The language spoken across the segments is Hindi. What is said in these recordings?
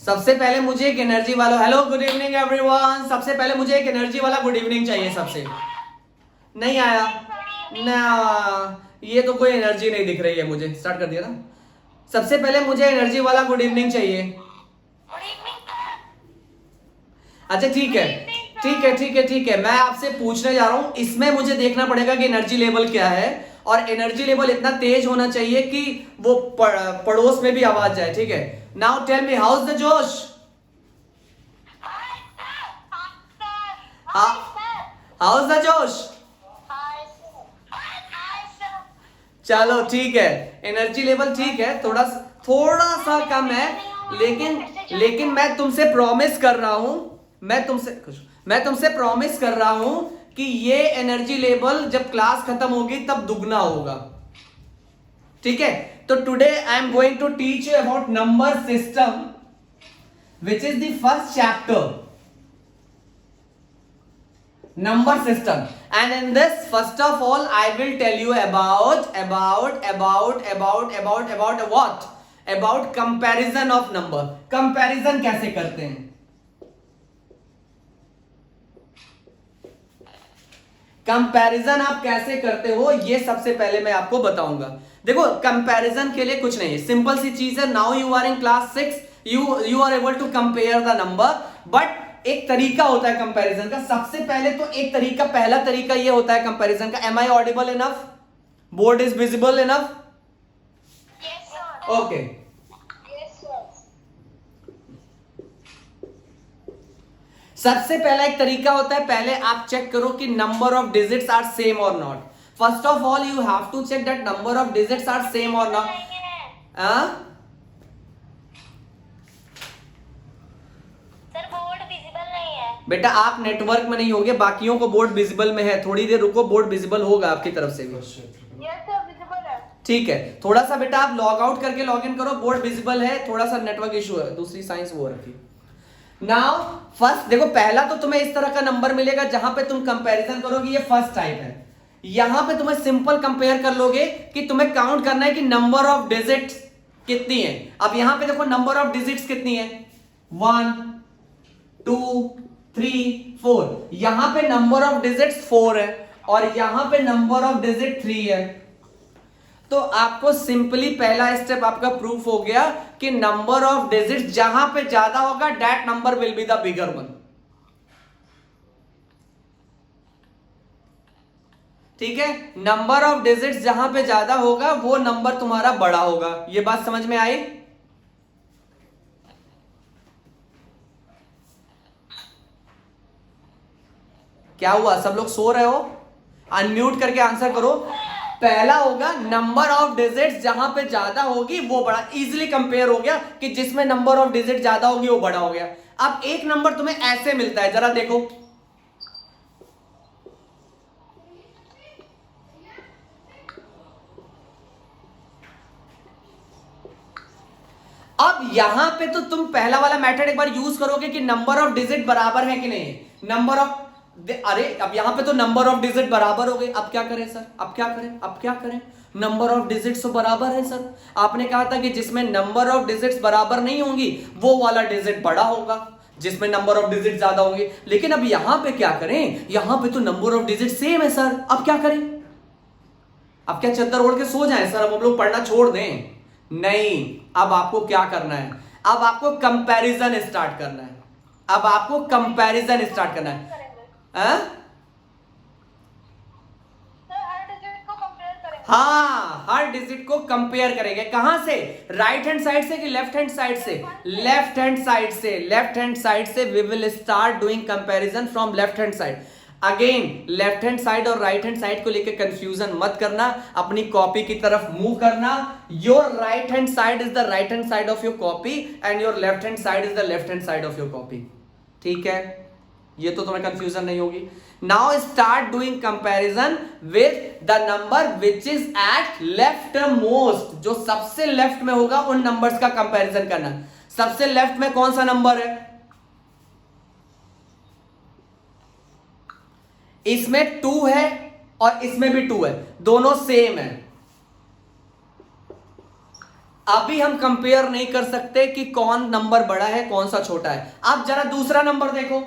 सबसे पहले मुझे एक एनर्जी वाला, हेलो गुड इवनिंग एवरीवन, सबसे पहले मुझे एक एनर्जी वाला गुड इवनिंग चाहिए सबसे। नहीं आया ना, ये तो कोई एनर्जी नहीं दिख रही है मुझे। स्टार्ट कर दिया ना। सबसे पहले मुझे एनर्जी वाला गुड इवनिंग चाहिए। अच्छा ठीक है ठीक है ठीक है ठीक है, मैं आपसे पूछने जा रहा हूं, इसमें मुझे देखना पड़ेगा कि एनर्जी लेवल क्या है, और एनर्जी लेवल इतना तेज होना चाहिए कि वो पड़ोस में भी आवाज जाए। ठीक है, now tell me how is the जोश। हाउ इज द जोश। चलो ठीक है, एनर्जी लेवल ठीक है, थोड़ा सा कम है, लेकिन मैं तुमसे प्रॉमिस कर रहा हूं, मैं तुमसे प्रॉमिस कर रहा हूं कि ये एनर्जी लेवल जब क्लास खत्म होगी तब दुगना होगा। ठीक है, तो today I am going to teach you about number system which is the first chapter, number system, and in this first of all I will tell you about what, about comparison of number। comparison कैसे करते हैं, कंपैरिजन आप कैसे करते हो, ये सबसे पहले मैं आपको बताऊंगा। देखो कंपैरिजन के लिए कुछ नहीं है, सिंपल सी चीज है। Now you are in class 6, you are able to compare the number, but एक तरीका होता है कंपैरिजन का। सबसे पहले तो एक तरीका, पहला तरीका ये होता है कंपैरिजन का, am I audible enough, board is visible enough, okay. सबसे पहला एक तरीका होता है, पहले आप चेक करो कि number of digits are same or not. First of all you have to check that number of digits are same or not. बेटा आप नेटवर्क में नहीं होगे, बाकियों को बोर्ड विजिबल में है, थोड़ी देर रुको, बोर्ड विजिबल होगा आपकी तरफ से भी। ठीक है, थोड़ा सा बेटा आप लॉग आउट करके लॉग इन करो, बोर्ड विजिबल है, थोड़ा सा नेटवर्क इशू है, दूसरी साइंस वो रखी। नाउ फर्स्ट देखो, पहला तो तुम्हें इस तरह का नंबर मिलेगा जहां पे तुम कंपैरिजन करोगे, ये फर्स्ट टाइप है। यहां पे तुम्हें सिंपल कंपेयर कर लोगे कि तुम्हें काउंट करना है कि नंबर ऑफ डिजिट्स कितनी है। अब यहां पे देखो नंबर ऑफ डिजिट्स कितनी है, 1 2 3 4, यहां पे नंबर ऑफ डिजिट्स 4 है और यहां पे नंबर ऑफ डिजिट 3 है। तो आपको सिंपली पहला स्टेप आपका प्रूफ हो गया कि नंबर ऑफ डिजिट्स जहां पे ज्यादा होगा that number will be the bigger one. ठीक है, नंबर ऑफ डिजिट्स जहां पे ज्यादा होगा वो नंबर तुम्हारा बड़ा होगा। ये बात समझ में आई? क्या हुआ, सब लोग सो रहे हो? अनम्यूट करके आंसर करो। पहला होगा नंबर ऑफ डिजिट्स जहां पे ज्यादा होगी वो बड़ा, इजीली कंपेयर हो गया कि जिसमें नंबर ऑफ डिजिट ज्यादा होगी वो बड़ा हो गया। अब एक नंबर तुम्हें ऐसे मिलता है, जरा देखो, अब यहां पे तो तुम पहला वाला मेथड एक बार यूज करोगे कि नंबर ऑफ डिजिट बराबर है कि नहीं, नंबर ऑफ, अरे अब यहां पे तो नंबर ऑफ डिजिट बराबर हो गए, अब क्या करें सर, अब क्या करें, नंबर ऑफ डिजिट्स तो बराबर है सर। आपने कहा था कि जिसमें नंबर ऑफ डिजिट्स बराबर नहीं होंगी वो वाला डिजिट बड़ा होगा, जिसमें नंबर ऑफ डिजिट ज्यादा होंगे। लेकिन अब यहां पे क्या करें, यहां पे तो नंबर ऑफ डिजिट सेम है सर, अब क्या करें? अब क्या चद्दर ओढ़ के सो जाएं सर, अब हम लोग पढ़ना छोड़ दें? नहीं, अब आपको क्या करना है, अब आपको कंपैरिजन स्टार्ट करना है, अब आपको कंपैरिजन स्टार्ट करना है। हाँ, हर डिजिट को कंपेयर करेंगे, कहां से, राइट हैंड साइड से कि लेफ्ट हैंड साइड से? लेफ्ट हैंड साइड से, लेफ्ट हैंड साइड से we will start doing comparison from left hand side. Again left hand side और राइट हैंड साइड को लेकर कंफ्यूजन मत करना, अपनी कॉपी की तरफ मूव करना। Your right hand side is the right hand side of your copy and your left hand side is the left hand side of your copy. ठीक है, ये तो तुम्हें कंफ्यूजन नहीं होगी। Now start doing comparison with the number which is at left most, जो सबसे लेफ्ट में होगा उन नंबर्स का कंपैरिजन करना। सबसे लेफ्ट में कौन सा नंबर है? इसमें 2 है और इसमें भी 2 है, दोनों सेम है। अभी हम कंपेयर नहीं कर सकते कि कौन नंबर बड़ा है कौन सा छोटा है। आप जरा दूसरा नंबर देखो,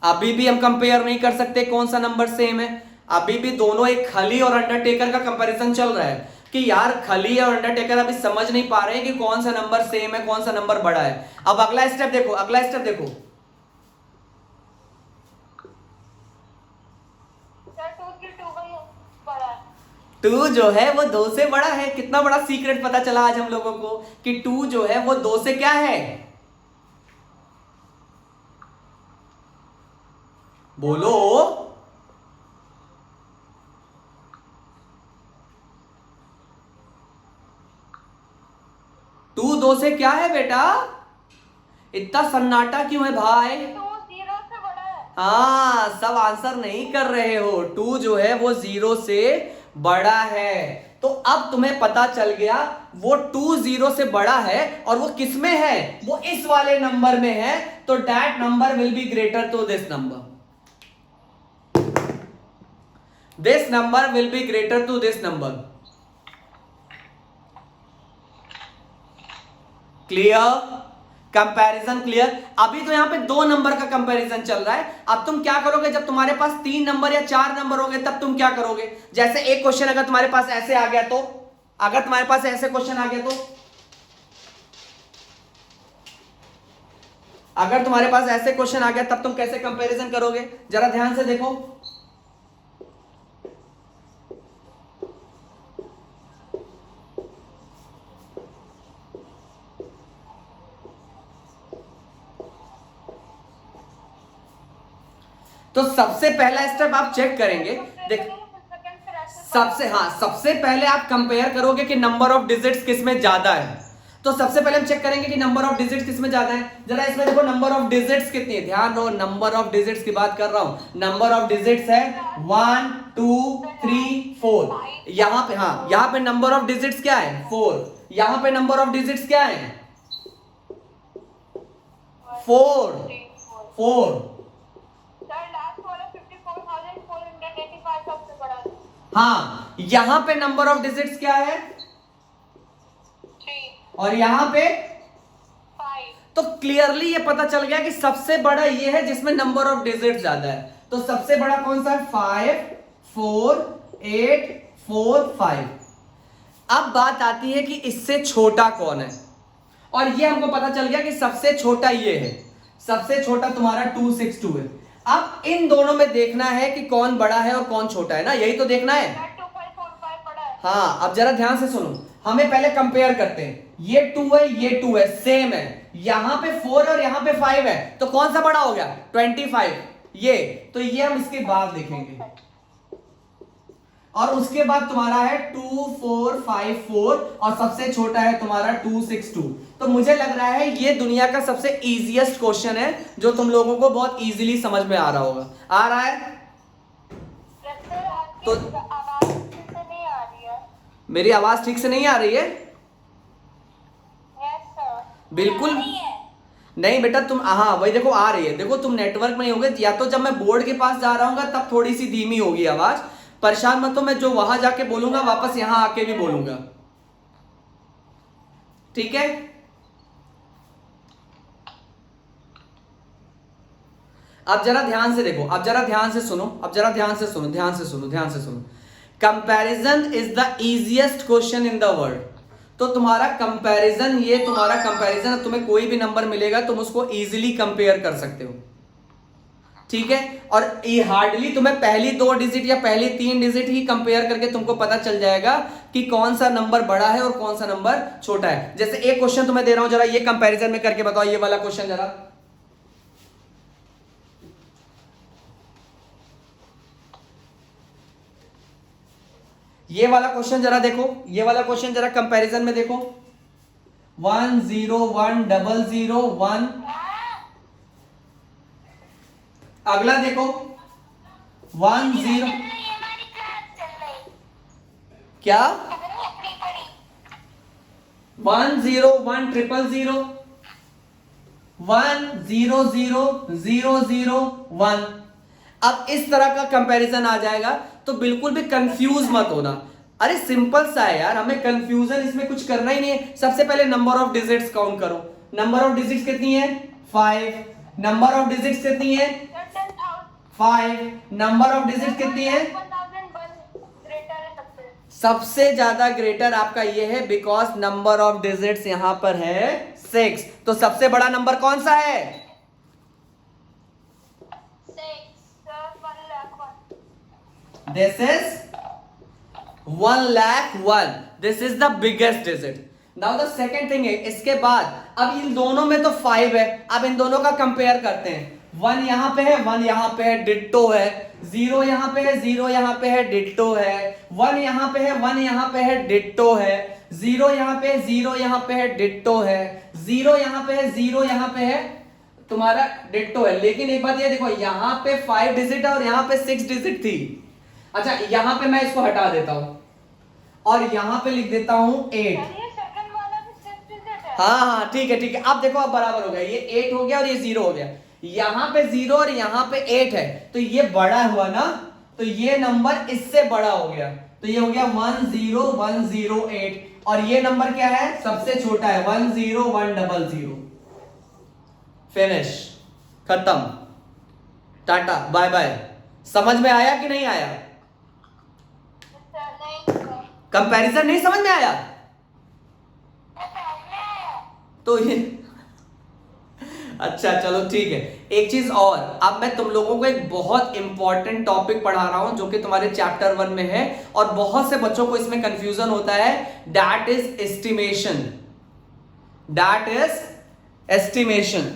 अभी भी हम कंपेयर नहीं कर सकते कौन सा नंबर सेम है। अभी भी दोनों, एक खली और अंडरटेकर का कंपैरिजन चल रहा है कि यार खली और अंडरटेकर अभी समझ नहीं पा रहे हैं कि कौन सा नंबर सेम है कौन सा नंबर बड़ा है। अब अगला स्टेप देखो, अगला स्टेप देखो, टू जो है वो 2 से बड़ा है। कितना बड़ा सीक्रेट पता चला आज हम लोगों को कि 2 जो है वो 2 से क्या है, बोलो। 2 से क्या है बेटा? इतना सन्नाटा क्यों है भाई? 0 से बड़ा है। हाँ, सब आंसर नहीं कर रहे हो। 2 जो है वो 0 से बड़ा है। तो अब तुम्हें पता चल गया वो 2 0 से बड़ा है और वो किस में है, वो इस वाले नंबर में है। तो that number will be greater to this number, this number will be greater to this number. Clear? Comparison clear? अभी तो यहां पे 2 नंबर का कंपैरिजन चल रहा है। अब तुम क्या करोगे जब तुम्हारे पास 3 नंबर या 4 नंबर होंगे, तब तुम क्या करोगे? जैसे एक क्वेश्चन अगर तुम्हारे पास ऐसे आ गया तो, अगर तुम्हारे पास ऐसे क्वेश्चन आ गया तो, अगर तुम्हारे पास ऐसे क्वेश्चन आ गया तब तुम कैसे कंपैरिजन करोगे? जरा ध्यान से देखो। तो सबसे पहला स्टेप आप चेक करेंगे, देख सबसे पहले आप कंपेयर करोगे कि नंबर ऑफ डिजिट्स किस में ज्यादा है। तो सबसे पहले हम चेक करेंगे कि नंबर ऑफ डिजिट्स किस में ज्यादा है। जरा इसमें देखो नंबर ऑफ डिजिट्स कितनी है, ध्यान दो, नंबर ऑफ डिजिट्स की बात कर रहा हूं। नंबर ऑफ डिजिट्स है 1 2 3 4। यहां पे, हाँ, यहां पे नंबर ऑफ डिजिट्स क्या है 4। यहां पे नंबर ऑफ डिजिट्स क्या है 4 4। हाँ, यहां पे नंबर ऑफ डिजिट्स क्या है 3 और यहां पे 5। तो क्लियरली ये पता चल गया कि सबसे बड़ा ये है जिसमें नंबर ऑफ डिजिट्स ज्यादा है। तो सबसे बड़ा कौन सा है 5 4 8 4 5। अब बात आती है कि इससे छोटा कौन है, और ये हमको पता चल गया कि सबसे छोटा ये है, सबसे छोटा तुम्हारा 262 है। अब इन दोनों में देखना है कि कौन बड़ा है और कौन छोटा है ना, यही तो देखना है। 2 5 4 5 बड़ा है। हाँ, अब जरा ध्यान से सुनो, हमें पहले कंपेयर करते हैं। ये 2 है, ये 2 है, सेम है। यहां पे 4 और यहां पे 5 है, तो कौन सा बड़ा हो गया 25। ये तो ये हम इसके बाद देखेंगे। और उसके बाद तुम्हारा है 2 4 5 4 और सबसे छोटा है तुम्हारा 262। तो मुझे लग रहा है ये दुनिया का सबसे इजीएस्ट क्वेश्चन है जो तुम लोगों को बहुत इजीली समझ में आ रहा होगा। आ रहा है? तो आवाज ठीक से नहीं आ रही है। मेरी आवाज ठीक से नहीं आ रही है? Yes sir. बिल्कुल नहीं बेटा, तुम, हाँ वही देखो आ रही है। देखो तुम नेटवर्क में ही होगे, या तो जब मैं बोर्ड के पास जा रहा हूँ तब थोड़ी सी धीमी होगी आवाज। परेशान मत हो, मैं जो वहां जाके बोलूंगा वापस यहां आके भी बोलूंगा, ठीक है? अब जरा ध्यान से देखो, अब जरा ध्यान से सुनो, अब जरा ध्यान से सुनो, ध्यान से सुनो, ध्यान से सुनो। Comparison is the easiest question in the world. तो तुम्हारा कंपैरिजन, ये तुम्हारा कंपैरिजन, तुम्हें कोई भी नंबर मिलेगा तुम उसको इजीली कंपेयर कर सकते हो, ठीक है? और ये हार्डली तुम्हें पहली 2 डिजिट या पहली 3 डिजिट ही कंपेयर करके तुमको पता चल जाएगा कि कौन सा नंबर बड़ा है और कौन सा नंबर छोटा है। जैसे एक क्वेश्चन तुम्हें दे रहा हूं, जरा ये कंपैरिजन में करके बताओ। ये वाला क्वेश्चन जरा, ये वाला क्वेश्चन जरा देखो, ये वाला क्वेश्चन जरा कंपैरिजन में देखो। 1 0 1 0 0 1। अगला देखो 1 0, क्या 1 0 1 0 0 1 0 0 0 0 1। अब इस तरह का कंपैरिजन आ जाएगा तो बिल्कुल भी कंफ्यूज मत होना। अरे सिंपल सा है यार, हमें कंफ्यूजन इसमें कुछ करना ही नहीं है। सबसे पहले नंबर ऑफ डिजिट्स काउंट करो। नंबर ऑफ डिजिट्स कितनी है? 5। नंबर ऑफ डिजिट्स कितनी है? 5। नंबर ऑफ डिजिट्स कितनी है? सबसे ज्यादा ग्रेटर आपका ये है, बिकॉज नंबर ऑफ डिजिट्स यहां पर है 6। तो सबसे बड़ा नंबर कौन सा है? 1,01,000. This is 1,01,000. This is the biggest digit. Now the second thing है, इसके बाद अब इन दोनों में तो 5 है, अब इन दोनों का कंपेयर करते हैं। 1 यहां पे है, 1 यहां पे है, डिट्टो है। 0 यहां पे है, 0 यहां पे है, डिट्टो है। 1 यहां पे है, 1 यहां पे है, डिट्टो है। 0 यहां पे है, 0 यहां पे है, डिट्टो है। 0 यहां पे है, 0 यहां पे है, तुम्हारा डिट्टो है। लेकिन एक बात ये देखो, यहां पे 5 डिजिट है और यहां पे 6 डिजिट थी। अच्छा, यहां पे मैं इसको हटा देता हूं और यहां पे लिख देता हूं 8। हाँ ठीक है ठीक है, अब देखो अब बराबर हो गया, ये 8 हो गया और ये 0 हो गया। यहां पे 0 और यहां पे 8 है, तो ये बड़ा हुआ ना, तो ये नंबर इससे बड़ा हो गया, तो ये हो गया 10108। और ये नंबर क्या है? सबसे छोटा है 10100। फिनिश, खत्म, टाटा बाय बाय। समझ में आया कि नहीं आया? कंपैरिजन नहीं समझ में आया तो ये अच्छा चलो ठीक है। एक चीज और, अब मैं तुम लोगों को एक बहुत इंपॉर्टेंट टॉपिक पढ़ा रहा हूं जो कि तुम्हारे चैप्टर 1 में है और बहुत से बच्चों को इसमें कंफ्यूजन होता है। That is estimation. That is estimation.